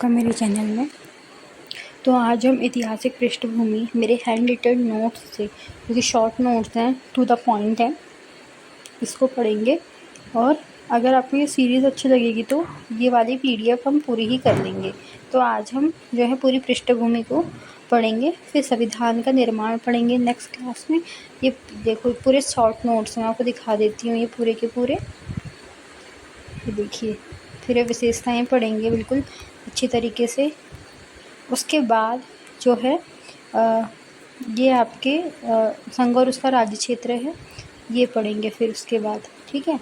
आपका मेरे चैनल में। तो आज हम ऐतिहासिक पृष्ठभूमि मेरे हैंड रिटन नोट्स से, जो कि शॉर्ट नोट्स हैं, टू द पॉइंट हैं, इसको पढ़ेंगे। और अगर आपको ये सीरीज़ अच्छी लगेगी तो ये वाली PDF हम पूरी ही कर लेंगे। तो आज हम जो है पूरी पृष्ठभूमि को पढ़ेंगे, फिर संविधान का निर्माण पढ़ेंगे नेक्स्ट क्लास में। ये देखो पूरे शॉर्ट नोट्स मैं आपको दिखा देती हूँ, ये पूरे के पूरे, ये देखिए। फिर विशेषताएं पढ़ेंगे बिल्कुल अच्छी तरीके से। उसके बाद जो है ये आपके संघ और उसका राज्य क्षेत्र है, ये पढ़ेंगे फिर उसके बाद, ठीक है।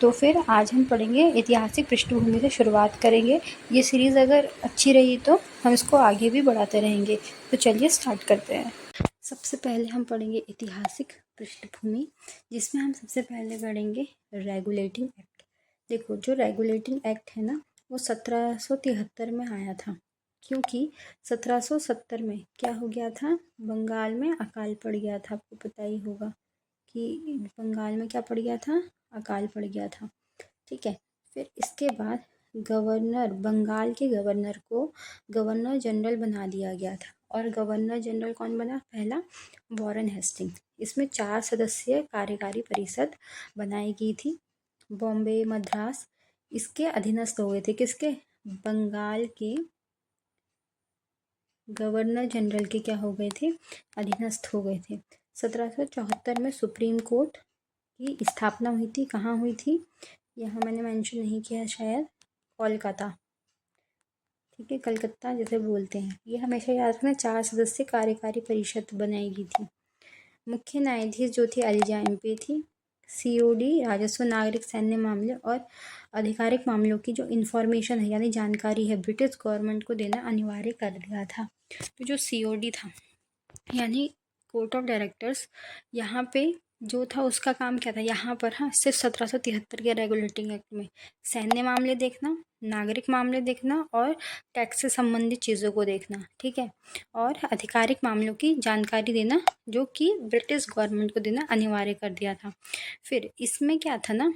तो फिर आज हम पढ़ेंगे ऐतिहासिक पृष्ठभूमि से शुरुआत करेंगे। ये सीरीज़ अगर अच्छी रही तो हम इसको आगे भी बढ़ाते रहेंगे। तो चलिए स्टार्ट करते हैं। सबसे पहले हम पढ़ेंगे ऐतिहासिक पृष्ठभूमि, जिसमें हम सबसे पहले पढ़ेंगे रेगुलेटिंग एक्ट। देखो, जो रेगुलेटिंग एक्ट है ना, वो 1773 में आया था, क्योंकि 1770 में क्या हो गया था, बंगाल में अकाल पड़ गया था। आपको पता ही होगा कि बंगाल में क्या पड़ गया था, अकाल पड़ गया था, ठीक है। फिर इसके बाद गवर्नर, बंगाल के गवर्नर को गवर्नर जनरल बना दिया गया था। और गवर्नर जनरल कौन बना, पहला वॉरेन हेस्टिंग। इसमें 4 सदस्यीय कार्यकारी परिषद बनाई गई थी। बॉम्बे, मद्रास इसके अधीनस्थ हो गए थे, किसके, बंगाल के गवर्नर जनरल के क्या हो गए थे, अधीनस्थ हो गए थे। 1774 में सुप्रीम कोर्ट की स्थापना हुई थी। कहाँ हुई थी, यहाँ मैंने मेंशन नहीं किया शायद, कोलकाता, ठीक है, कलकत्ता जैसे बोलते हैं। ये हमेशा याद रखना, 4 सदस्यीय कार्यकारी परिषद बनाई गई थी। मुख्य न्यायाधीश जो थी एलिजा एम्पे थी। COD राजस्व, नागरिक, सैन्य मामले और आधिकारिक मामलों की जो इन्फॉर्मेशन है यानी जानकारी है, ब्रिटिश गवर्नमेंट को देना अनिवार्य कर दिया था। तो जो COD था यानी कोर्ट ऑफ डायरेक्टर्स, यहाँ पे जो था उसका काम क्या था, यहाँ पर हाँ सिर्फ 1773 के रेगुलेटिंग एक्ट में सैन्य मामले देखना, नागरिक मामले देखना और टैक्स से संबंधित चीज़ों को देखना, ठीक है, और आधिकारिक मामलों की जानकारी देना, जो कि ब्रिटिश गवर्नमेंट को देना अनिवार्य कर दिया था। फिर इसमें क्या था ना,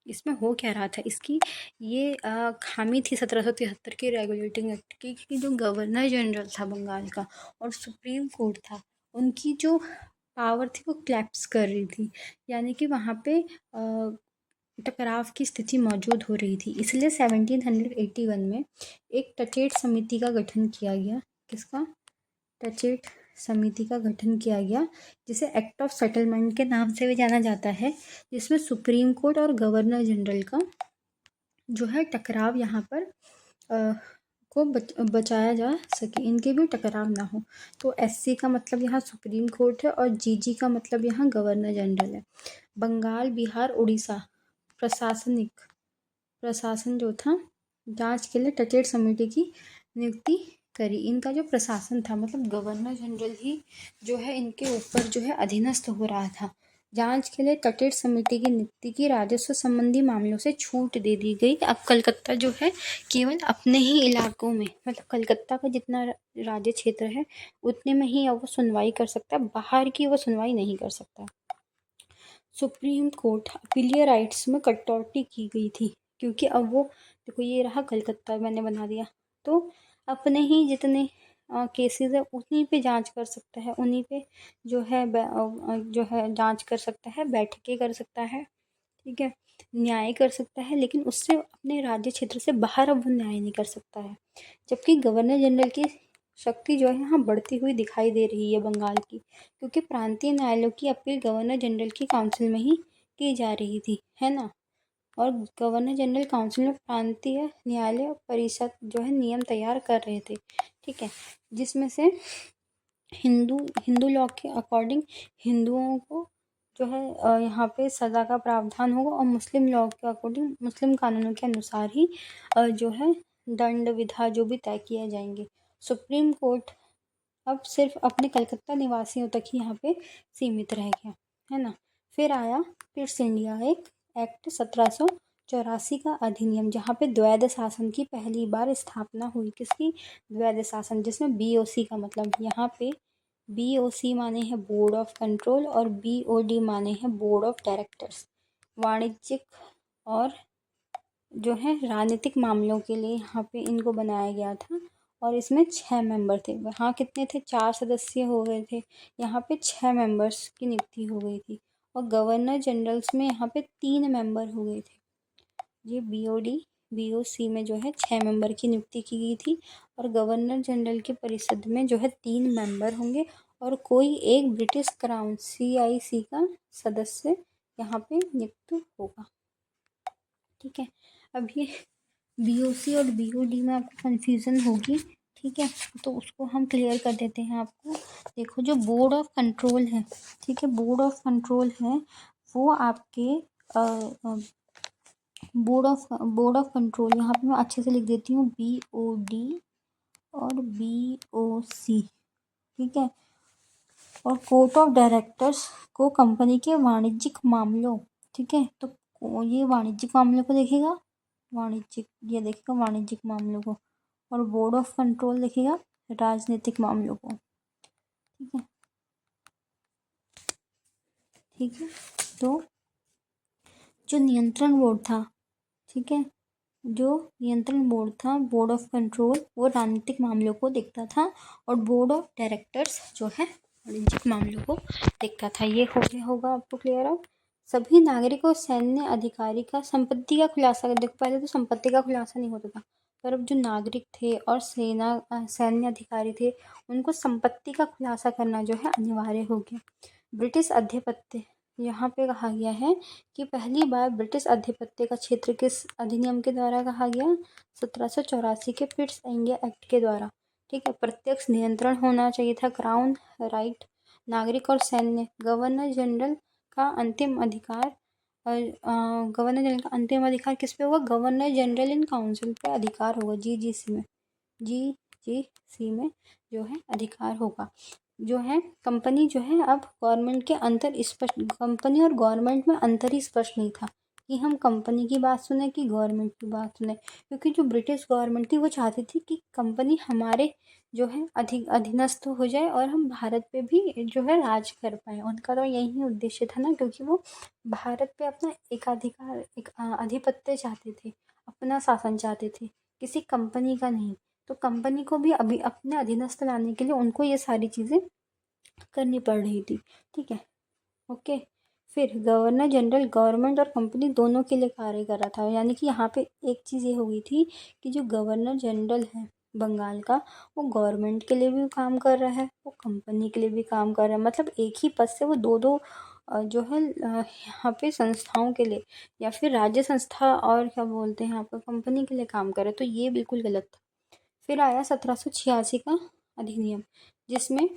इसमें हो क्या रहा था, इसकी ये खामी थी 1773 के रेगुलेटिंग एक्ट की, कि जो गवर्नर जनरल था बंगाल का और सुप्रीम कोर्ट था, उनकी जो पावर थी वो क्लैप्स कर रही थी, यानी कि वहाँ पे टकराव की स्थिति मौजूद हो रही थी। इसलिए 1781 में एक टचेट समिति का गठन किया गया। किसका, टचेट समिति का गठन किया गया, जिसे एक्ट ऑफ सेटलमेंट के नाम से भी जाना जाता है, जिसमें सुप्रीम कोर्ट और गवर्नर जनरल का जो है टकराव यहाँ पर को बचाया जा सके, इनके भी टकराव ना हो। तो SC का मतलब यहाँ सुप्रीम कोर्ट है और GG का मतलब यहाँ गवर्नर जनरल है। बंगाल, बिहार, उड़ीसा प्रशासन जो था, जांच के लिए टचेट समिति की नियुक्ति करी। इनका जो प्रशासन था, मतलब गवर्नर जनरल ही जो है इनके ऊपर जो है अधीनस्थ हो रहा था। जांच के लिए टचेट समिति की नियुक्ति की, राजस्व संबंधी मामलों से छूट दे दी गई। अब कलकत्ता जो है केवल अपने ही इलाकों में, मतलब कलकत्ता का जितना राज्य क्षेत्र है उतने में ही वो सुनवाई कर सकता है, बाहर की वो सुनवाई नहीं कर सकता। सुप्रीम कोर्ट अपीलीय राइट्स में कटौती की गई थी, क्योंकि अब वो देखो, ये रहा कलकत्ता मैंने बना दिया, तो अपने ही जितने केसेस है उन्हीं पे जांच कर सकता है, उन्हीं पे जो है जांच कर सकता है, बैठकें कर सकता है, ठीक है, न्याय कर सकता है, लेकिन उससे अपने राज्य क्षेत्र से बाहर अब वो न्याय नहीं कर सकता है। जबकि गवर्नर जनरल की शक्ति जो है यहाँ बढ़ती हुई दिखाई दे रही है बंगाल की, क्योंकि प्रांतीय न्यायालयों की अपील गवर्नर जनरल की काउंसिल में ही की जा रही थी, है ना। और गवर्नर जनरल काउंसिल में प्रांतीय न्यायालय परिषद जो है नियम तैयार कर रहे थे, ठीक है, जिसमें से हिंदू लॉ के अकॉर्डिंग हिंदुओं को जो है यहाँ पे सज़ा का प्रावधान होगा, और मुस्लिम लॉ के अकॉर्डिंग, मुस्लिम कानूनों के अनुसार ही जो है दंड विधा जो भी तय किए जाएंगे। सुप्रीम कोर्ट अब सिर्फ अपने कलकत्ता निवासियों तक ही यहाँ पे सीमित रह गया, है ना। फिर आया पिट्स इंडिया एक्ट 1784 का अधिनियम, जहाँ पे द्वैध शासन की पहली बार स्थापना हुई। किसकी, द्वैध शासन, जिसमें BOC का मतलब, यहाँ पे BOC माने हैं बोर्ड ऑफ कंट्रोल और BOD माने हैं बोर्ड ऑफ डायरेक्टर्स। वाणिज्यिक और जो है राजनीतिक मामलों के लिए यहाँ पे इनको बनाया गया था। और इसमें 6 मेंबर थे। वहाँ कितने थे? 4 सदस्य हो गए थे। यहाँ पे 6 मेंबर्स की नियुक्ति हो गई थी। और गवर्नर जनरल्स में यहाँ पे 3 मेंबर हो गए थे। ये BOD BOC में जो है 6 मेंबर की नियुक्ति की गई थी। और गवर्नर जनरल की परिषद में जो है 3 मेंबर होंगे और कोई एक ब्रिटिश क्राउन CIC का सदस्य यहाँ पे नियुक्त होगा। ठीक है। अब ये BOC और BOD में आपको कन्फ्यूज़न होगी। ठीक है, तो उसको हम क्लियर कर देते हैं आपको। देखो, जो बोर्ड ऑफ कंट्रोल है, ठीक है, बोर्ड ऑफ कंट्रोल है, वो आपके बोर्ड ऑफ कंट्रोल, यहाँ पे मैं अच्छे से लिख देती हूँ, BOD और BOC। ठीक है। और कोर्ट ऑफ डायरेक्टर्स को कंपनी के वाणिज्यिक मामलों, ठीक है, तो ये वाणिज्यिक मामलों को देखेगा, ये देखेगा वाणिज्यिक मामलों को। और बोर्ड ऑफ कंट्रोल देखेगा राजनीतिक मामलों को। ठीक है। ठीक है, तो जो नियंत्रण बोर्ड था, ठीक है, जो नियंत्रण बोर्ड था, बोर्ड ऑफ कंट्रोल, वो राजनीतिक मामलों को देखता था। और बोर्ड ऑफ डायरेक्टर्स जो है वाणिज्यिक मामलों को देखता था। ये हो गया होगा आपको क्लियर। अब सभी नागरिक और सैन्य अधिकारी का संपत्ति का खुलासा, देखो पहले तो संपत्ति का खुलासा नहीं होता था, पर अब जो नागरिक थे और सैन्य अधिकारी थे, उनको संपत्ति का खुलासा करना जो है अनिवार्य हो गया। ब्रिटिश आधिपत्य, यहाँ पे कहा गया है कि पहली बार ब्रिटिश आधिपत्य का क्षेत्र किस अधिनियम के द्वारा कहा गया? 1784 के पिट्स इंडिया एक्ट के द्वारा। ठीक है। प्रत्यक्ष नियंत्रण होना चाहिए था, क्राउन राइट, नागरिक और सैन्य। गवर्नर जनरल का अंतिम अधिकार किस पे होगा? गवर्नर जनरल इन काउंसिल पे अधिकार होगा, GGC में जो है अधिकार होगा। जो है कंपनी जो है, अब गवर्नमेंट के अंतर स्पष्ट, कंपनी और गवर्नमेंट में अंतर ही स्पष्ट नहीं था कि हम कंपनी की बात सुने कि गवर्नमेंट की बात सुने। क्योंकि जो ब्रिटिश गवर्नमेंट थी वो चाहती थी कि कंपनी हमारे जो है अधीनस्थ हो जाए और हम भारत पे भी जो है राज कर पाए। उनका तो यही उद्देश्य था ना, क्योंकि वो भारत पे अपना आधिपत्य चाहते थे, अपना शासन चाहते थे, किसी कंपनी का नहीं। तो कंपनी को भी अभी अपने अधीनस्थ लाने के लिए उनको ये सारी चीज़ें करनी पड़ रही थी। ठीक है, ओके। फिर गवर्नर जनरल गवर्नमेंट और कंपनी दोनों के लिए कार्य कर रहा था। यानी कि यहाँ पे एक चीज़ ये हो गई थी कि जो गवर्नर जनरल है बंगाल का, वो गवर्नमेंट के लिए भी काम कर रहा है, वो कंपनी के लिए भी काम कर रहा है। मतलब एक ही पद से वो दो दो जो है यहाँ पे संस्थाओं के लिए, या फिर राज्य संस्था और क्या बोलते हैं आपका, कंपनी के लिए काम कर रहा है। तो ये बिल्कुल गलत था। फिर आया 1786 का अधिनियम, जिसमें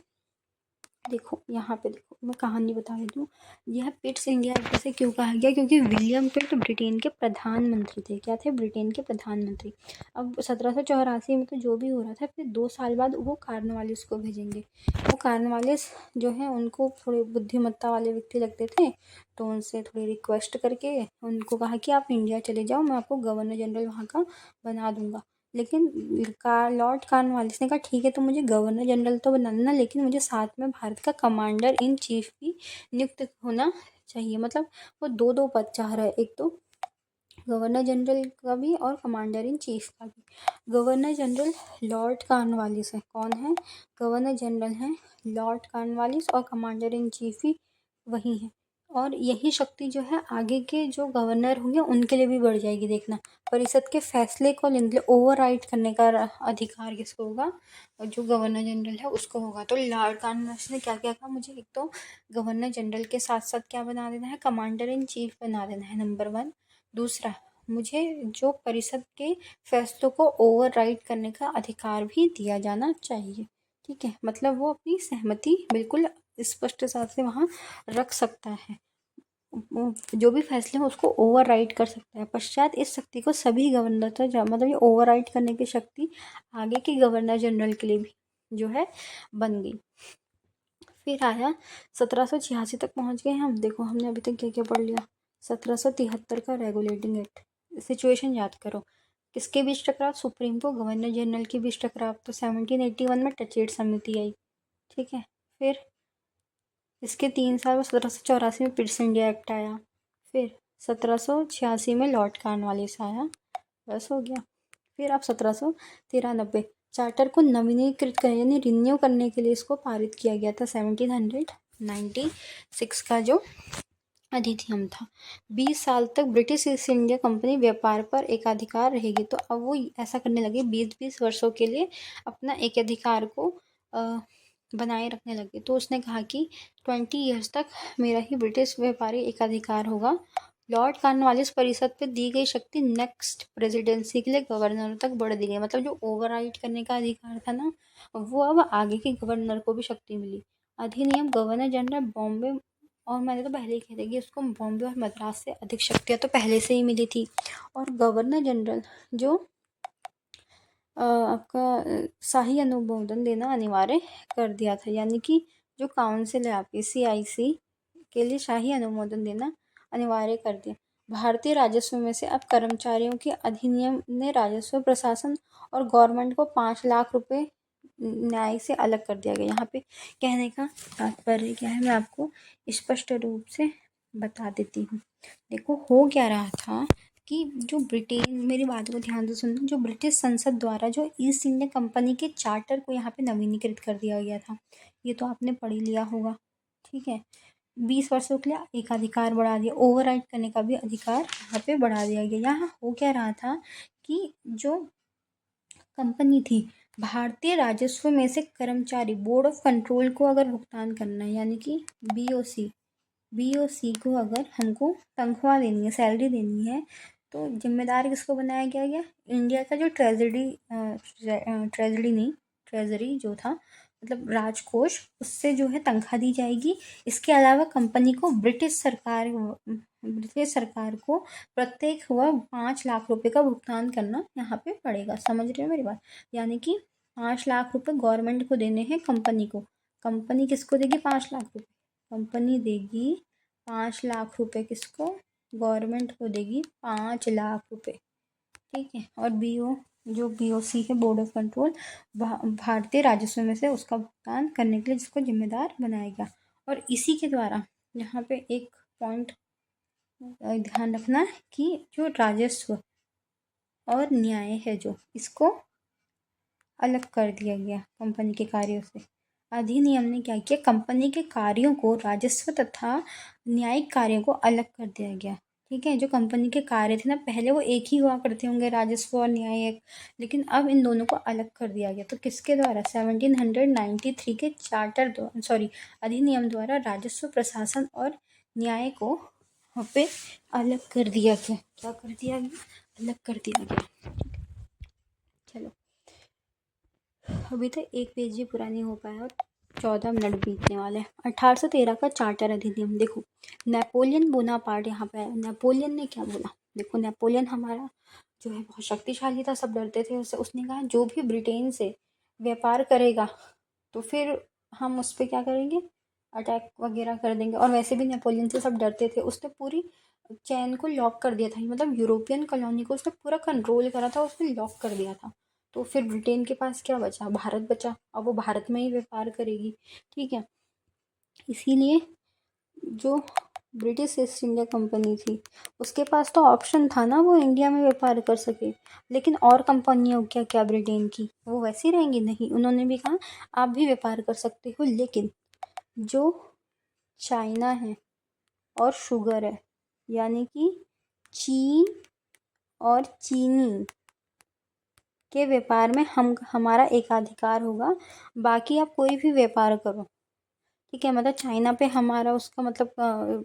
देखो यहाँ पे देखो, मैं कहानी बता देती हूँ। यह पिट्स इंडिया एक्ट से क्यों कहा गया? क्योंकि विलियम पिट ब्रिटेन के प्रधानमंत्री थे। क्या थे? ब्रिटेन के प्रधानमंत्री। अब 1784 में तो जो भी हो रहा था, फिर 2 साल बाद वो कॉर्नवालिस को भेजेंगे। वो कॉर्नवालिस जो है, उनको थोड़े बुद्धिमत्ता वाले व्यक्ति लगते थे, तो उनसे थोड़ी रिक्वेस्ट करके उनको कहा कि आप इंडिया चले जाओ, मैं आपको गवर्नर जनरल वहाँ का बना दूंगा। लेकिन लॉर्ड कॉर्नवालिस ने कहा ठीक है, तो मुझे गवर्नर जनरल तो बना देना, लेकिन मुझे साथ में भारत का कमांडर इन चीफ भी नियुक्त होना चाहिए। मतलब वो दो दो पद चाह रहा है, एक तो गवर्नर जनरल का भी और कमांडर इन चीफ का भी। गवर्नर जनरल लॉर्ड कॉर्नवालिस है। कौन है? गवर्नर जनरल हैं लॉर्ड कॉर्नवालिस, और कमांडर इन चीफ भी वही है। और यही शक्ति जो है आगे के जो गवर्नर होंगे उनके लिए भी बढ़ जाएगी। देखना, परिषद के फैसले को ओवर राइट करने का अधिकार किसको होगा? और जो गवर्नर जनरल है उसको होगा। तो लॉर्ड कॉर्नवालिस ने क्या क्या कहा? मुझे एक तो गवर्नर जनरल के साथ साथ क्या बना देना है? कमांडर इन चीफ बना देना है, नंबर 1। दूसरा, मुझे जो परिषद के फैसलों को ओवर राइट करने का अधिकार भी दिया जाना चाहिए। ठीक है, मतलब वो अपनी सहमति बिल्कुल स्पष्ट साफ से वहाँ रख सकता है, जो भी फैसले हैं उसको ओवर राइट कर सकता है। पश्चात इस शक्ति को सभी गवर्नर तक, मतलब ये ओवर राइट करने की शक्ति आगे के गवर्नर जनरल के लिए भी जो है बन गई। फिर आया 1786 तक पहुँच गए हम। देखो हमने अभी तक क्या क्या पढ़ लिया। 1773 का रेगुलेटिंग एक्ट। सिचुएशन याद करो, किसके बीच टकराव? सुप्रीम को गवर्नर जनरल के बीच टकराव। तो 1781 में टचेट समिति आई। ठीक है, फिर इसके 3 साल बाद 1784 में पिट्स इंडिया एक्ट आया। फिर 1786 में लॉर्ड कॉर्नवालिस आया। बस हो गया। फिर अब 1793 चार्टर को नवीनीकृत कर यानी रिन्यू करने के लिए इसको पारित किया गया था। 1796 का जो अधिनियम था। 20 साल तक ब्रिटिश ईस्ट इंडिया कंपनी व्यापार पर एकाधिकार रहेगी। तो अब वो ऐसा करने लगे, 20-20 वर्षों के लिए अपना एक अधिकार को बनाए रखने लगे। तो उसने कहा कि 20 ईयर्स तक मेरा ही ब्रिटिश व्यापारी एकाधिकार होगा। लॉर्ड कॉर्नवालिस परिषद पे दी गई शक्ति नेक्स्ट प्रेसिडेंसी के लिए गवर्नर तक बढ़ दी गई। मतलब जो ओवरराइड करने का अधिकार था ना, वो अब आगे के गवर्नर को भी शक्ति मिली। अधिनियम गवर्नर जनरल बॉम्बे, और मैंने तो पहले ही कह दिया कि उसको बॉम्बे और मद्रास से अधिक शक्तियाँ तो पहले से ही मिली थी। और गवर्नर जनरल जो आपका शाही अनुमोदन देना अनिवार्य कर दिया था। यानी कि जो काउंसिल है आपकी CIC के लिए शाही अनुमोदन देना अनिवार्य कर दिया। भारतीय राजस्व में से अब कर्मचारियों के अधिनियम ने राजस्व प्रशासन और गवर्नमेंट को 5 लाख रुपए न्याय से अलग कर दिया गया। यहाँ पे कहने का तात्पर्य क्या है, मैं आपको स्पष्ट रूप से बता देती हूँ। देखो हो क्या रहा था कि जो ब्रिटेन, मेरी बात को ध्यान से सुनना, जो ब्रिटिश संसद द्वारा जो ईस्ट इंडिया कंपनी के चार्टर को यहाँ पे नवीनीकृत कर दिया गया था, ये तो आपने पढ़ ही लिया होगा। ठीक है, 20 वर्षों के लिए एकाधिकार बढ़ा दिया, ओवरराइड करने का भी अधिकार यहाँ पे बढ़ा दिया गया। यहाँ हो क्या रहा था कि जो कंपनी थी, भारतीय राजस्व में से कर्मचारी बोर्ड ऑफ कंट्रोल को अगर भुगतान करना है, यानी कि BOC को अगर हमको तनख्वाह देनी है, सैलरी देनी है, तो जिम्मेदार किसको बनाया गया? इंडिया का जो ट्रेजरी जो था, मतलब राजकोष, उससे जो है तनख्वाह दी जाएगी। इसके अलावा कंपनी को ब्रिटिश सरकार को प्रत्येक 5 लाख रुपए का भुगतान करना यहाँ पे पड़ेगा। समझ रहे हो मेरी बात? यानी कि 5 लाख रुपए गवर्नमेंट को देने हैं कंपनी को। कंपनी किसको देगी 5 लाख रुपए? कंपनी देगी 5 लाख रुपए किसको? गवर्नमेंट को देगी 5 लाख रुपए। ठीक है, और जो BOC है, बोर्ड ऑफ कंट्रोल, भारतीय राजस्व में से उसका भुगतान करने के लिए जिसको जिम्मेदार बनाया गया। और इसी के द्वारा यहाँ पे एक पॉइंट ध्यान रखना कि जो राजस्व और न्याय है, जो इसको अलग कर दिया गया कंपनी के कार्यों से। अधिनियम ने क्या किया? कंपनी के कार्यों को, राजस्व तथा न्यायिक कार्यों को अलग कर दिया गया। ठीक है, जो कंपनी के कार्य थे ना, पहले वो एक ही हुआ करते होंगे, राजस्व और न्यायिक, लेकिन अब इन दोनों को अलग कर दिया गया। तो किसके द्वारा? 1793 के अधिनियम द्वारा राजस्व, प्रशासन और न्याय को वहाँ पे अलग कर दिया गया। क्या कर दिया गया? अलग कर दिया गया। चलो, अभी तो एक पेज ही पुरानी हो पाया और 14 मिनट बीतने वाले हैं। 1813 का चार्टर अधिनियम। देखो, नेपोलियन बोनापार्ट यहाँ पे आया। नेपोलियन ने क्या बोला? देखो, नेपोलियन हमारा जो है बहुत शक्तिशाली था, सब डरते थे उससे। उसने कहा जो भी ब्रिटेन से व्यापार करेगा तो फिर हम उस पर क्या करेंगे? अटैक वगैरह कर देंगे। और वैसे भी नेपोलियन से सब डरते थे। उसने पूरी चैन को लॉक कर दिया था, मतलब यूरोपियन कॉलोनी को उसने पूरा कंट्रोल करा था, उसने लॉक कर दिया था। तो फिर ब्रिटेन के पास क्या बचा? भारत बचा। अब वो भारत में ही व्यापार करेगी। ठीक है, इसीलिए जो ब्रिटिश ईस्ट इंडिया कंपनी थी, उसके पास तो ऑप्शन था ना, वो इंडिया में व्यापार कर सके। लेकिन और कंपनियों क्या ब्रिटेन की, वो वैसी रहेंगी? नहीं, उन्होंने भी कहा आप भी व्यापार कर सकते हो, लेकिन जो चाइना है और शुगर है, यानी कि चीन और चीनी के व्यापार में हमारा एकाधिकार होगा। बाकी आप कोई भी व्यापार करो। ठीक है, मतलब चाइना पे हमारा उसका मतलब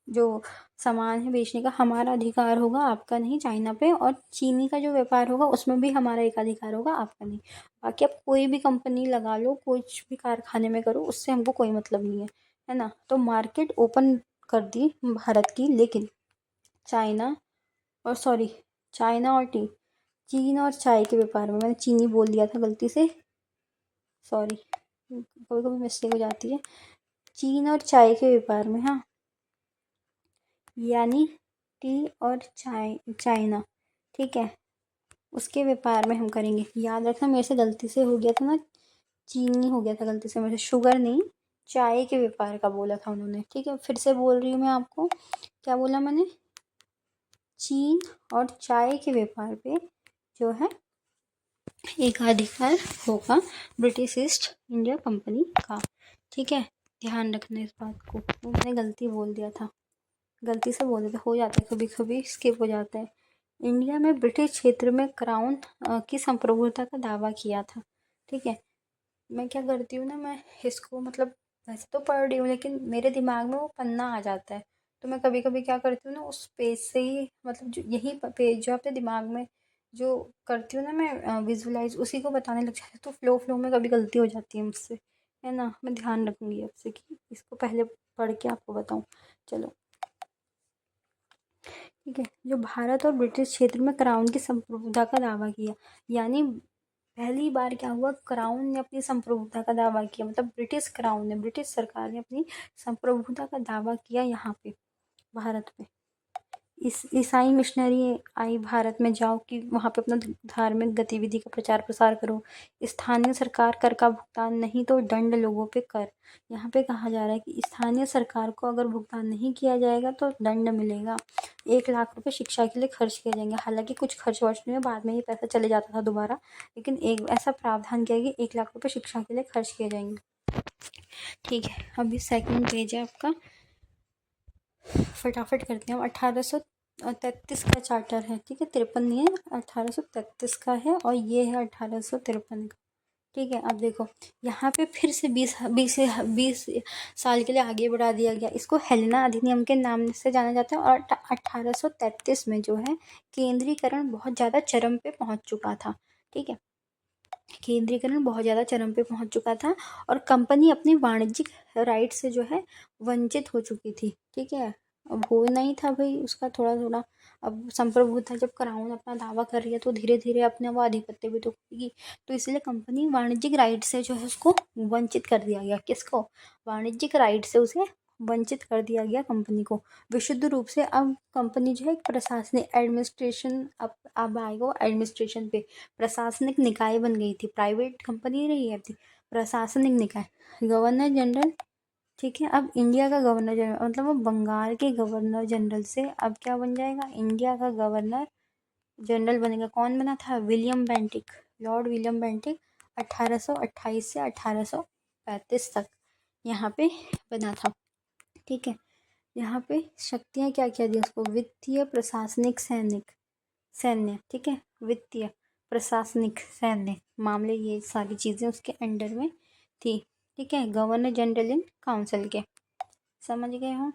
जो सामान है बेचने का हमारा अधिकार होगा, आपका नहीं, चाइना पे। और चीनी का जो व्यापार होगा उसमें भी हमारा एक अधिकार होगा, आपका नहीं। बाकी आप कोई भी कंपनी लगा लो, कुछ भी कारखाने में करो, उससे हमको कोई मतलब नहीं है ना। तो मार्केट ओपन कर दी भारत की, लेकिन चाइना और चीन और चाय के व्यापार में, मैंने चीनी बोल दिया था गलती से, सॉरी, कभी कभी मिस्टेक हो जाती है। चीन और चाय के व्यापार में, हाँ, यानी टी और चाइना, ठीक है, उसके व्यापार में हम करेंगे। याद रखना, मेरे से गलती से हो गया था ना, चीनी हो गया था गलती से मेरे से, शुगर नहीं, चाय के व्यापार का बोला था उन्होंने। ठीक है, फिर से बोल रही हूँ मैं आपको, क्या बोला मैंने? चीन और चाय के व्यापार पे जो है एकाधिकार होगा ब्रिटिश ईस्ट इंडिया कंपनी का। ठीक है, ध्यान रखना इस बात को। वो मैंने गलती बोल दिया था, गलती से बोल दिया था, हो जाता है कभी कभी, स्किप हो जाता है। इंडिया में ब्रिटिश क्षेत्र में क्राउन की संप्रभुता का दावा किया था। ठीक है, मैं क्या करती हूँ ना, मैं इसको मतलब वैसे तो पढ़ रही हूँ लेकिन मेरे दिमाग में वो पन्ना आ जाता है, तो मैं कभी कभी क्या करती हूँ ना, उस पेज से ही मतलब जो यही पेज जो अपने दिमाग में जो करती हूँ ना मैं विजुअलाइज, उसी को बताने लग जाती हूँ, तो फ्लो फ्लो में कभी गलती हो जाती है मुझसे, है ना। मैं ध्यान रखूँगी अब से कि इसको पहले पढ़ के आपको बताऊँ। चलो ठीक है, जो भारत और ब्रिटिश क्षेत्र में क्राउन की संप्रभुता का दावा किया, यानी पहली बार क्या हुआ, क्राउन ने अपनी संप्रभुता का दावा किया, मतलब ब्रिटिश क्राउन ने, ब्रिटिश सरकार ने अपनी संप्रभुता का दावा किया यहाँ पे भारत पे। इस ईसाई मिशनरी आई भारत में, जाओ कि वहाँ पे अपना धार्मिक गतिविधि का प्रचार प्रसार करो। स्थानीय सरकार कर का भुगतान नहीं तो दंड लोगों पे कर। यहाँ पे कहा जा रहा है कि स्थानीय सरकार को अगर भुगतान नहीं किया जाएगा तो दंड मिलेगा। 1 लाख रुपए शिक्षा के लिए खर्च किए जाएंगे। हालांकि कुछ खर्च वर्च नहीं है, बाद में ये पैसा चले जाता था दोबारा, लेकिन एक ऐसा प्रावधान किया कि 1 लाख रुपए शिक्षा के लिए खर्च किए जाएंगे। ठीक है, अभी सेकंड पेज है आपका, फटाफट करते हैं। 1833 का चार्टर है। ठीक है, 53 नहीं है, 1833 का है, और ये है 1853 का। ठीक है, अब देखो यहाँ पे फिर से 20 साल के लिए आगे बढ़ा दिया गया। इसको हेलेना अधिनियम के नाम से जाना जाता है। और 1833 में जो है केंद्रीकरण बहुत ज़्यादा चरम पे पहुंच चुका था। ठीक है, केंद्रीकरण बहुत ज़्यादा चरम पे पहुंच चुका था और कंपनी अपनी वाणिज्यिक राइट से जो है वंचित हो चुकी थी। ठीक है, अब हो नहीं था भाई उसका थोड़ा थोड़ा, अब संप्रभुता जब क्राउन अपना दावा कर रही है तो धीरे धीरे अपने वो आधिपत्य भी तो करेगी, तो इसलिए कंपनी वाणिज्यिक राइट से जो है उसको वंचित कर दिया गया। किसको? वाणिज्यिक राइट से उसे वंचित कर दिया गया कंपनी को विशुद्ध रूप से। अब कंपनी जो है एक प्रशासनिक एडमिनिस्ट्रेशन, अब आएगा एडमिनिस्ट्रेशन पे, प्रशासनिक निकाय बन गई थी, प्राइवेट कंपनी रही है थी, प्रशासनिक निकाय। गवर्नर जनरल, ठीक है, अब इंडिया का गवर्नर जनरल, मतलब वो बंगाल के गवर्नर जनरल से अब क्या बन जाएगा, इंडिया का गवर्नर जनरल बनेगा। कौन बना था? William Bentinck, Lord William Bentinck. 1828 से 1835 तक यहाँ पे बना था। ठीक है, यहाँ पे शक्तियाँ क्या क्या दी उसको, वित्तीय, प्रशासनिक, सैन्य। ठीक है, वित्तीय, प्रशासनिक, सैन्य मामले, ये सारी चीज़ें उसके अंडर में थी। ठीक है, गवर्नर जनरल इन काउंसिल के, समझ गए हो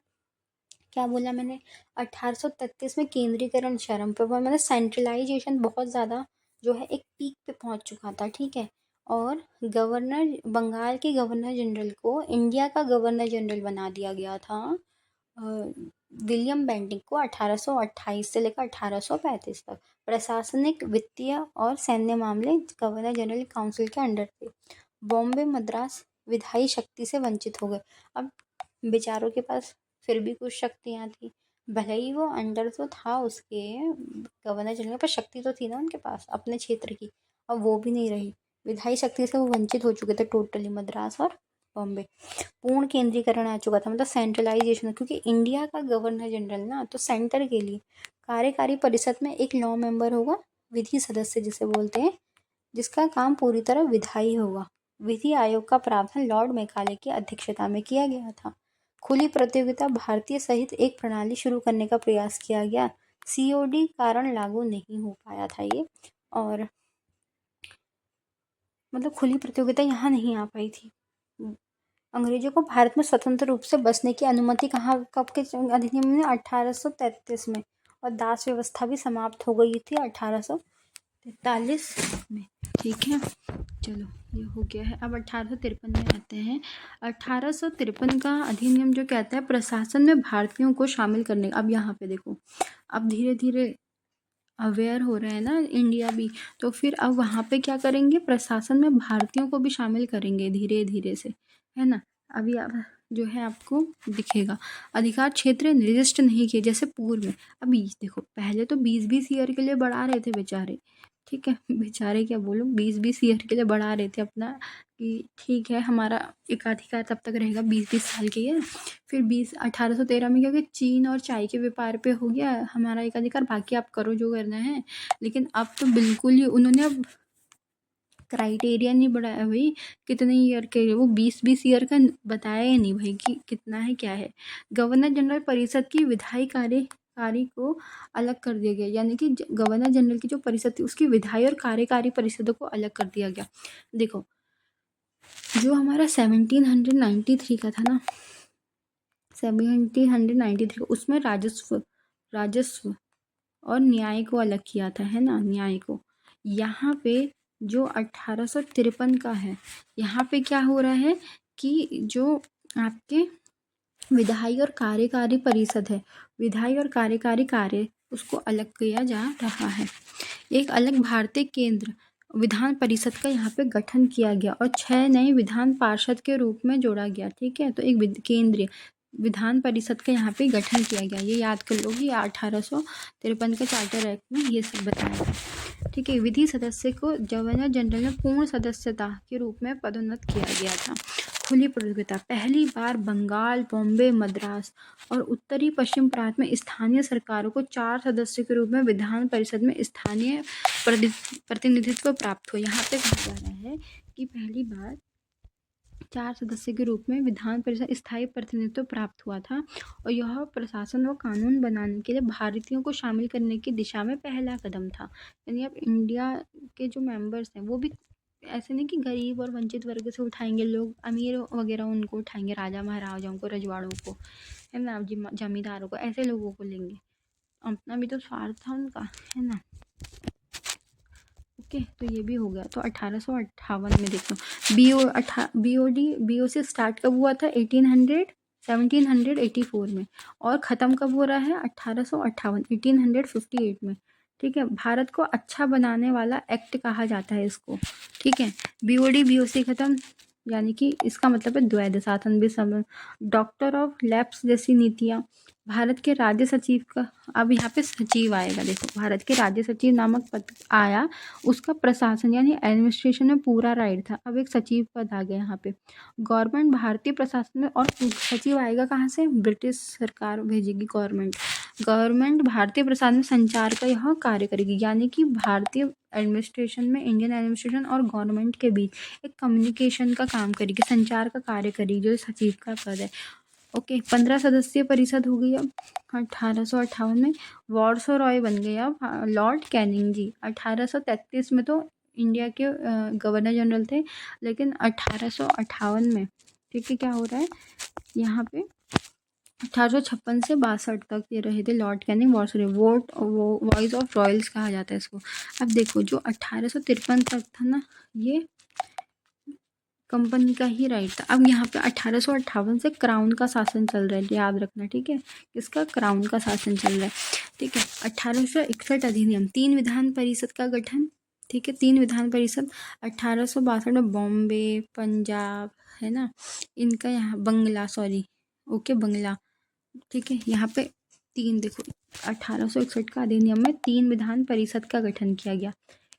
क्या बोला मैंने? 1833 में केंद्रीकरण चरम पे, मतलब सेंट्रलाइजेशन बहुत ज़्यादा जो है एक पीक पे पहुंच चुका था। ठीक है, और गवर्नर, बंगाल के गवर्नर जनरल को इंडिया का गवर्नर जनरल बना दिया गया था विलियम बेंटिक को 1828 से लेकर 1835 तक। प्रशासनिक, वित्तीय और सैन्य मामले गवर्नर जनरल काउंसिल के अंडर थे। बॉम्बे मद्रास विधायी शक्ति से वंचित हो गए। अब बेचारों के पास फिर भी कुछ शक्तियाँ थी, भले ही वो अंडर तो था उसके गवर्नर जनरल, पर शक्ति तो थी ना उनके पास अपने क्षेत्र की, अब वो भी नहीं रही। विधायी शक्ति से वो वंचित हो चुके थे टोटली, मद्रास और बॉम्बे। पूर्ण केंद्रीकरण आ चुका था, मतलब सेंट्रलाइजेशन, क्योंकि इंडिया का गवर्नर जनरल ना, तो सेंटर के लिए कार्यकारी परिषद में एक लॉ मेंबर होगा, विधि सदस्य जिसे बोलते हैं, जिसका काम पूरी तरह विधायी होगा। विधि आयोग का प्रावधान लॉर्ड मेकाले की अध्यक्षता में किया गया था। खुली प्रतियोगिता भारतीय सहित एक प्रणाली शुरू करने का प्रयास किया गया। सीओडी कारण लागू नहीं हो पाया था ये, और मतलब खुली प्रतियोगिता यहाँ नहीं आ पाई थी। अंग्रेजों को भारत में स्वतंत्र रूप से बसने की अनुमति कहाँ, कब के अधिनियम में? 1833 में। और दास व्यवस्था भी समाप्त हो गई थी 1843 में। ठीक है, चलो ये हो गया है। अब 1853 में आते हैं। 1853 का अधिनियम जो कहता है प्रशासन में भारतीयों को शामिल करने। अब यहाँ पे देखो, अब धीरे धीरे अवेयर हो रहे हैं ना इंडिया भी, तो फिर अब वहाँ पे क्या करेंगे, प्रशासन में भारतीयों को भी शामिल करेंगे धीरे धीरे से, है ना। अभी अब जो है आपको दिखेगा, अधिकार क्षेत्र निर्दिष्ट नहीं किए जैसे पूर्व में। अभी देखो, पहले तो 20-20 ईयर के लिए बढ़ा रहे थे बेचारे, ठीक है, बेचारे क्या बोलूँ, 20-20 ईयर के लिए बढ़ा रहे थे अपना कि ठीक है हमारा एकाधिकार तब तक रहेगा 20-20 साल के लिए। फिर 1813 में क्या हो गया, चीन और चाय के व्यापार पे हो गया हमारा एकाधिकार, बाकी आप करो जो करना है। लेकिन अब तो बिल्कुल ही उन्होंने अब क्राइटेरिया नहीं बढ़ाया भाई कितने ईयर के लिए, वो 20-20 ईयर का बताया ही नहीं भाई कि कितना है क्या है। गवर्नर जनरल परिषद की विधायी कार्यकारी को अलग कर दिया गया, यानी कि गवर्नर जनरल की जो परिषद थी उसकी विधायी और कार्यकारी परिषदों को अलग कर दिया गया। देखो जो हमारा 1793 का था ना, 1793 उसमें राजस्व और न्याय को अलग किया था, है ना, न्याय को। यहाँ पे जो 1853 का है, यहाँ पे क्या हो रहा है कि जो आपके विधायी और कार्यकारी परिषद है, विधायी और कार्यकारी कार्य उसको अलग किया जा रहा है। एक अलग भारतीय केंद्र विधान परिषद का यहाँ पे गठन किया गया और 6 नए विधान पार्षद के रूप में जोड़ा गया। ठीक है, तो एक केंद्रीय विधान परिषद का यहाँ पे गठन किया गया, ये याद कर लो कि 1853 के चार्टर एक्ट में ये सब बताया गया। ठीक है, विधि सदस्य को गवर्नर जनरल में पूर्ण सदस्यता के रूप में पदोन्नत किया गया था। खुली प्रतियोगिता, पहली बार बंगाल, बॉम्बे, मद्रास और उत्तरी पश्चिम प्रांत में स्थानीय सरकारों को 4 सदस्यों के रूप में विधान परिषद में स्थानीय प्रतिनिधित्व प्राप्त हुआ। यहाँ पे कहा जा रहा है कि पहली बार 4 सदस्य के रूप में विधान परिषद स्थायी प्रतिनिधित्व प्राप्त हुआ था और यह प्रशासन व कानून बनाने के लिए भारतीयों को शामिल करने की दिशा में पहला कदम था। यानी अब इंडिया के जो मेंबर्स हैं वो भी ऐसे नहीं कि गरीब और वंचित वर्ग से उठाएंगे, लोग अमीर वगैरह उनको उठाएंगे, राजा महाराजाओं को, रजवाड़ों को, है ना, जमींदारों को, ऐसे लोगों को लेंगे। अपना भी तो स्वार्थ था उनका, है ना। ओके, तो ये भी हो गया। तो 1858 में देखो बीओ से स्टार्ट कब हुआ था, 1784 में, और ख़त्म कब हो रहा है, 1858 1858 में। ठीक है, भारत को अच्छा बनाने वाला एक्ट कहा जाता है इसको। ठीक है, बीओसी ख़त्म, यानी कि इसका मतलब है द्वैध शासन भी सब, डॉक्टर ऑफ लैप्स जैसी नीतियाँ, भारत के राज्य सचिव का, अब यहाँ पे सचिव आएगा, देखो भारत के राज्य सचिव नामक पद आया, उसका प्रशासन यानी एडमिनिस्ट्रेशन में पूरा राइट था, अब एक सचिव पद आ गया यहाँ पे। गवर्नमेंट भारतीय प्रशासन में, और सचिव आएगा कहाँ से, ब्रिटिश सरकार भेजेगी गवर्नमेंट भारतीय प्रशासन में संचार का यह कार्य करेगी, यानी कि भारतीय एडमिनिस्ट्रेशन में, इंडियन एडमिनिस्ट्रेशन और गवर्नमेंट के बीच एक कम्युनिकेशन का काम करेगी, संचार का कार्य करेगी, जो सचिव का पद है। ओके, 15 सदस्यीय परिषद हो गई अब 1858 में। वार्सो रॉय बन गए अब लॉर्ड कैनिंग जी। 1833 में तो इंडिया के गवर्नर जनरल थे, लेकिन 1858 में, ठीक है, क्या हो रहा है यहाँ पे, 1856 से 62 तक ये रहे थे Lord Canning, voice of Royals कहा जाता है इसको। अब देखो जो 1853 तक था ना, ये कंपनी का ही राइट था। अब यहाँ पे 1858 से क्राउन का शासन चल रहा है, याद रखना, ठीक है, किसका, क्राउन का शासन चल रहा है। ठीक है, 1861 अधिनियम, 3 विधान परिषद का गठन। ठीक है, 3 विधान परिषद। 1862 में बॉम्बे, पंजाब, है ना, इनका यहाँ बंगला, ठीक है, यहाँ पे 3, देखो 1861 का अधिनियम में 3 विधान परिषद का गठन किया गया।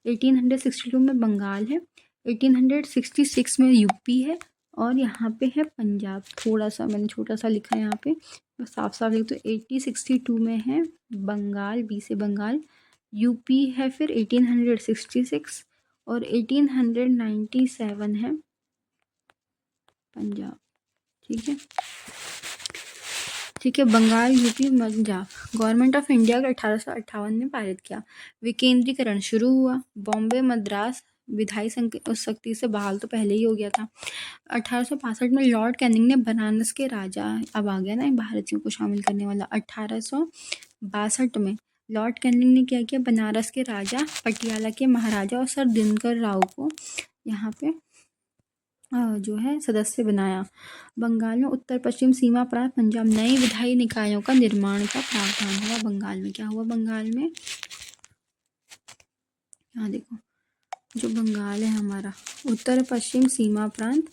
1862 में बंगाल है, 1866 में यूपी है, और यहाँ पे है पंजाब। थोड़ा सा मैंने छोटा सा लिखा है यहाँ पे, साफ साफ लिख, तो 1862 में है बंगाल, बी से बंगाल, यूपी है फिर 1866, और 1897 है पंजाब। ठीक है, ठीक है, Bengal, UP, Punjab. Government of India का 1858 में पारित किया। विकेंद्रीकरण शुरू हुआ। बॉम्बे, मद्रास विधायी शक्ति से बहाल तो पहले ही हो गया था। 1865 में लॉर्ड कैनिंग ने बनारस के राजा, अब आ गया ना भारतीयों को शामिल करने वाला, 1862 में लॉर्ड कैनिंग ने क्या किया, बनारस के राजा, पटियाला के महाराजा और सर दिनकर राव को यहाँ पे जो है सदस्य बनाया। बंगाल में उत्तर पश्चिम सीमा प्रांत पंजाब, नए विधायी निकायों का निर्माण का प्रावधान हुआ। बंगाल में क्या हुआ, बंगाल में यहाँ देखो जो बंगाल है हमारा, उत्तर पश्चिम सीमा प्रांत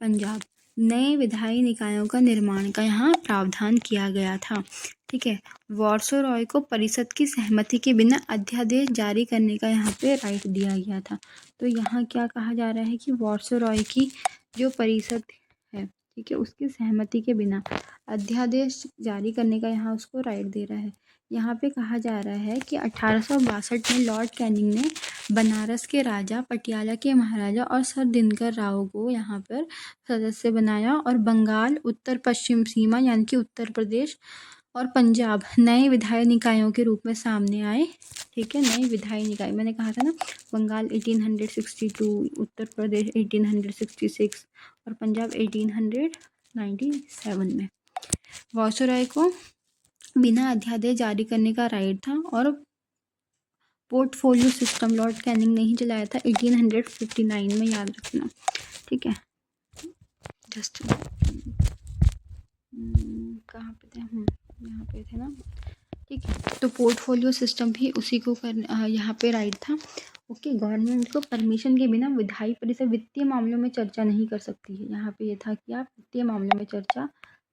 पंजाब, नए विधायी निकायों का निर्माण का यहाँ प्रावधान किया गया था। ठीक है, वायसरॉय को परिषद की सहमति के बिना अध्यादेश जारी करने का यहाँ पे राइट दिया गया था। तो यहाँ क्या कहा जा रहा है कि वायसरॉय की जो परिषद है, ठीक है, उसकी सहमति के बिना अध्यादेश जारी करने का यहाँ उसको राइट दे रहा है। यहाँ पे कहा जा रहा है कि 1862 में लॉर्ड कैनिंग ने बनारस के राजा, पटियाला के महाराजा और सर दिनकर राव को यहाँ पर सदस्य बनाया और बंगाल, उत्तर पश्चिम सीमा यानी कि उत्तर प्रदेश और पंजाब नए विधायी निकायों के रूप में सामने आए। ठीक है, नए विधायी निकाय मैंने कहा था ना, बंगाल 1862, उत्तर प्रदेश 1866 और पंजाब 1897 में। वायसरॉय को बिना अध्यादेश जारी करने का राइट था और पोर्टफोलियो सिस्टम लॉर्ड कैनिंग ने ही चलाया था 1859 में, याद रखना। ठीक है, जस्ट कहाँ पे थे हम, यहाँ पे थे ना। ठीक है, तो पोर्टफोलियो सिस्टम भी उसी को यहाँ पे राइट था। ओके, गवर्नमेंट को परमिशन के बिना विधायी परिषद वित्तीय मामलों में चर्चा नहीं कर सकती है। यहाँ पे ये था कि आप वित्तीय मामलों में चर्चा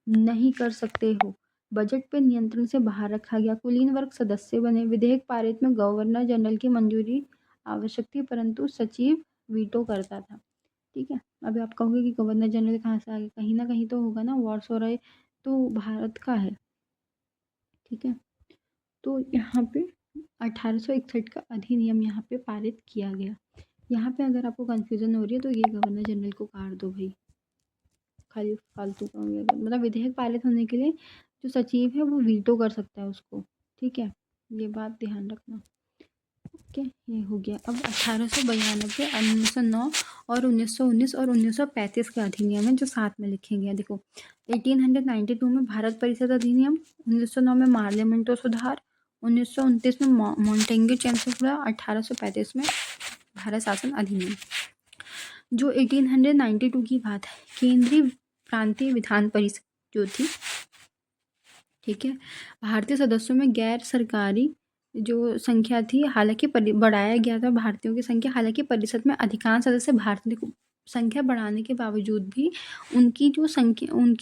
नहीं कर सकते हो। बजट पे नियंत्रण से बाहर रखा गया। कुलीन वर्ग सदस्य बने। विधेयक पारित में गवर्नर जनरल की मंजूरी आवश्यक थी, परंतु सचिव वीटो करता था। ठीक है, अभी आप कहोगे कि गवर्नर जनरल कहाँ से आ गए, कहीं ना कहीं तो होगा ना, वायसरॉय तो भारत का है। ठीक है, तो यहाँ पे 1861 का अधिनियम यहाँ पे पारित किया गया। यहाँ पे अगर आपको कन्फ्यूज़न हो रही है तो ये गवर्नर जनरल को काट दो भाई, खाली फालतू का मतलब विधेयक पारित होने के लिए जो सचिव है वो वीटो कर सकता है उसको। ठीक है, ये बात ध्यान रखना। ओके, ये हो गया। अब 1892, 1909 और 1919 और 1935 के अधिनियम है जो साथ में लिखे गए। देखो, 1892 में भारत परिषद अधिनियम, 1909 में पार्लियामेंटो सुधार, 1929 में मॉन्टेग्यू चैम्बर सुधार, 1835 में भारत शासन अधिनियम। जो 1892 की बात है, केंद्रीय प्रांतीय विधान परिषद जो थी, ठीक है, भारतीय सदस्यों में गैर सरकारी जो संख्या थी, हालांकि बढ़ाया गया था भारतीयों की संख्या, हालांकि परिषद में अधिकांश सदस्य भारतीय संख्या बढ़ाने के बावजूद भी उनकी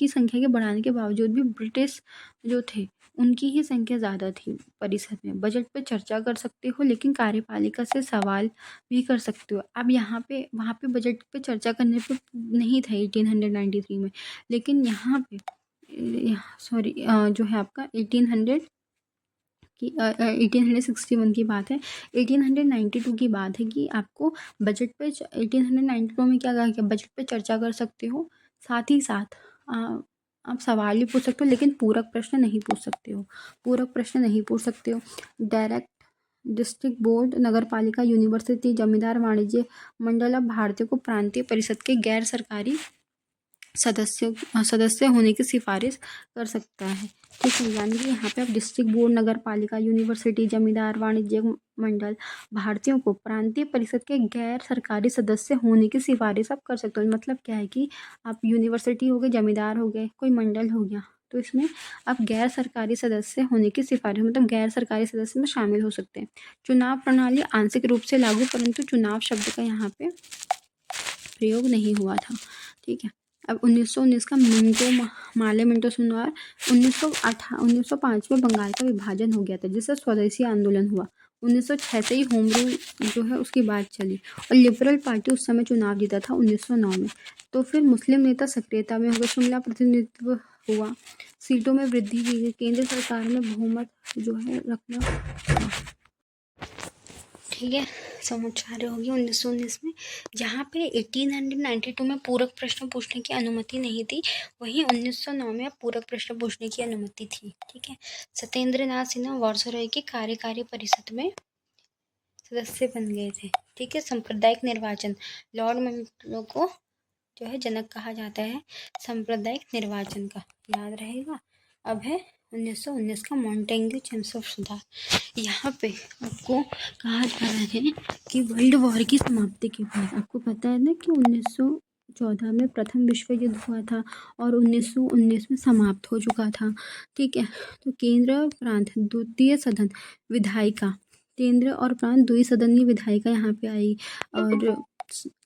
संख्या के बढ़ाने के बावजूद भी ब्रिटिश जो थे उनकी ही संख्या ज़्यादा थी परिषद में। बजट पे चर्चा कर सकते हो, लेकिन कार्यपालिका से सवाल भी कर सकते हो। अब यहाँ पे वहाँ पे बजट पे चर्चा करने पे नहीं था 1893 में, लेकिन यहाँ पे सॉरी जो है आपका 1861 की बात है, 1892 की बात है कि आपको बजट पे 1892 में क्या कहा गया, बजट पे चर्चा कर सकते हो, साथ ही साथ आप सवाल भी पूछ सकते हो, लेकिन पूरक प्रश्न नहीं पूछ सकते हो। डायरेक्ट डिस्ट्रिक्ट बोर्ड, नगर पालिका, यूनिवर्सिटी, जमींदार, वाणिज्य मंडल अब भारतीयों को प्रांतीय परिषद के गैर सरकारी सदस्य होने की सिफारिश कर सकता है। ठीक है, यानी कि यहाँ पे आप डिस्ट्रिक्ट बोर्ड, नगर पालिका, यूनिवर्सिटी, जमींदार, वाणिज्य मंडल भारतीयों को प्रांतीय परिषद के गैर सरकारी सदस्य होने की सिफारिश आप कर सकते हो। मतलब क्या है कि आप यूनिवर्सिटी हो गए, जमींदार हो गए, कोई मंडल हो गया, तो इसमें आप गैर सरकारी सदस्य होने की सिफारिश, मतलब गैर सरकारी सदस्य में शामिल हो सकते हैं। चुनाव प्रणाली आंशिक रूप से लागू, परंतु चुनाव शब्द का यहाँ पे प्रयोग नहीं हुआ था। ठीक है, अब 1919 का मिंटो सुनवार, 1905 में बंगाल का विभाजन हो गया था, जिससे स्वदेशी आंदोलन हुआ। 1906 से ही होम रूल जो है उसकी बात चली और लिबरल पार्टी उस समय चुनाव जीता था 1909 में। तो फिर मुस्लिम नेता सक्रियता में हो गए, शिमला प्रतिनिधित्व हुआ, सीटों में वृद्धि की गई, केंद्र सरकार में बहुमत जो है रखना। ठीक है, समझ आ रही होगी। 1919 में जहाँ पे 1892 में पूरक प्रश्न पूछने की अनुमति नहीं थी, वहीं 1909 में पूरक प्रश्न पूछने की अनुमति थी। ठीक है, सत्येंद्र नाथ सिन्हा वायसरॉय की कार्यकारी परिषद में सदस्य बन गए थे। ठीक है, सांप्रदायिक निर्वाचन, लॉर्ड मंटो को जो है जनक कहा जाता है सांप्रदायिक निर्वाचन का, याद रहेगा। अब है 1919 का मॉन्टेग्यू चैम्बर सुधार। यहाँ पे आपको कहा जा रहा है कि वर्ल्ड वॉर की समाप्ति के बाद, आपको पता है ना कि 1914 में प्रथम विश्व युद्ध हुआ था और 1919 में समाप्त हो चुका था। ठीक है, तो केंद्र प्रांत द्वितीय सदन विधायिका, केंद्र और प्रांत द्वि सदनीय विधायिका यहाँ पे आई और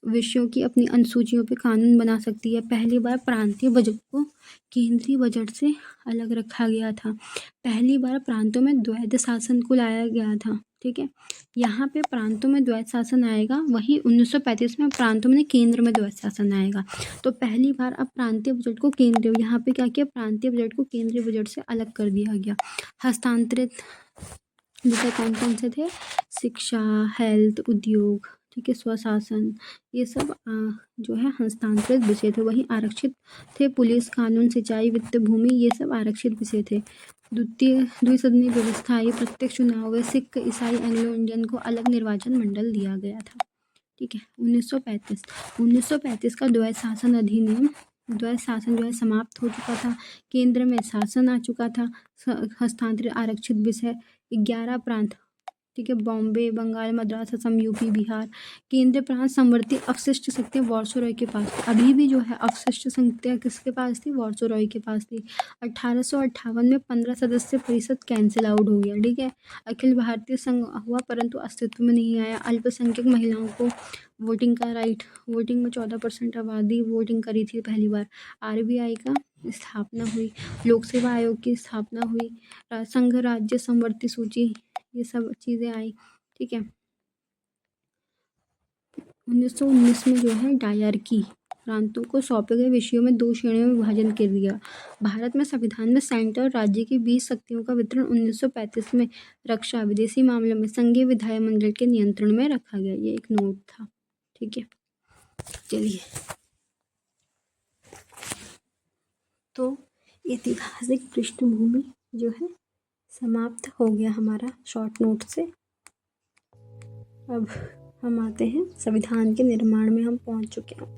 विषयों की अपनी अनुसूचियों पे कानून बना सकती है। पहली बार प्रांतीय बजट को केंद्रीय बजट से अलग रखा गया था। पहली बार प्रांतों में द्वैध शासन को लाया गया था। ठीक है, यहाँ पे प्रांतों में द्वैध शासन आएगा, वहीं 1935 में प्रांतों में केंद्र में द्वैध शासन आएगा। तो पहली बार अब प्रांतीय बजट को केंद्रीय, यहाँ पे क्या किया, प्रांतीय बजट को केंद्रीय बजट से अलग कर दिया गया। हस्तांतरित विषय कौन कौन से थे? शिक्षा, हेल्थ, उद्योग, ठीक है, स्वशासन, ये सब जो है हस्तांतरित विषय थे। वहीं आरक्षित थे पुलिस, कानून, सिंचाई, वित्त, भूमि, ये सब आरक्षित विषय थे। द्विसदनीय व्यवस्था आई, प्रत्यक्ष चुनाव हुए, सिख, ईसाई, एंग्लो इंडियन को अलग निर्वाचन मंडल दिया गया था। ठीक है, 1935 का द्वैध शासन अधिनियम, द्वैध शासन जो है समाप्त हो चुका था। केंद्र में शासन आ चुका था। हस्तांतरित आरक्षित विषय 11 प्रांत, ठीक है, बॉम्बे, बंगाल, मद्रास, असम, यूपी, बिहार। केंद्रीय प्रांत संवर्ती अवशिष्ट शक्तियाँ वायसरॉय के पास, अभी भी जो है अवशिष्ट शक्तियाँ किसके पास थी? वायसरॉय के पास थी। 1858 में 15 सदस्य परिषद कैंसिल आउट हो गया। ठीक है, अखिल भारतीय संघ हुआ परंतु अस्तित्व में नहीं आया। अल्पसंख्यक महिलाओं को वोटिंग का राइट, वोटिंग में 14% आबादी वोटिंग करी थी पहली बार। आरबीआई का स्थापना हुई, लोक सेवा आयोग की स्थापना हुई, संघ राज्य संवर्ती सूची, ये सब चीज़ें आई। ठीक है, 1919 में जो है डायरकी प्रांतों को सौंपे गए विषयों में 2 श्रेणियों में विभाजन कर दिया। भारत में संविधान में सेंटर और राज्य की 20 शक्तियों का वितरण 1935 में रक्षा, विदेशी मामलों में संघीय विधायमंडल के नियंत्रण में रखा गया। ये एक नोट था। ठीक है, चलिए, तो ऐतिहासिक पृष्ठभूमि जो है समाप्त हो गया हमारा शॉर्ट नोट से। अब हम आते हैं संविधान के निर्माण में, हम पहुंच चुके हैं,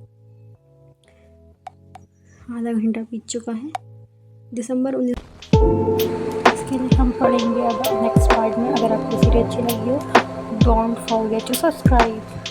आधा घंटा बीत चुका है। दिसंबर 19, इसके लिए हम पढ़ेंगे अब नेक्स्ट पार्ट में। अगर आपको सीरीज अच्छी लगी हो, डोंट फॉरगेट टू सब्सक्राइब।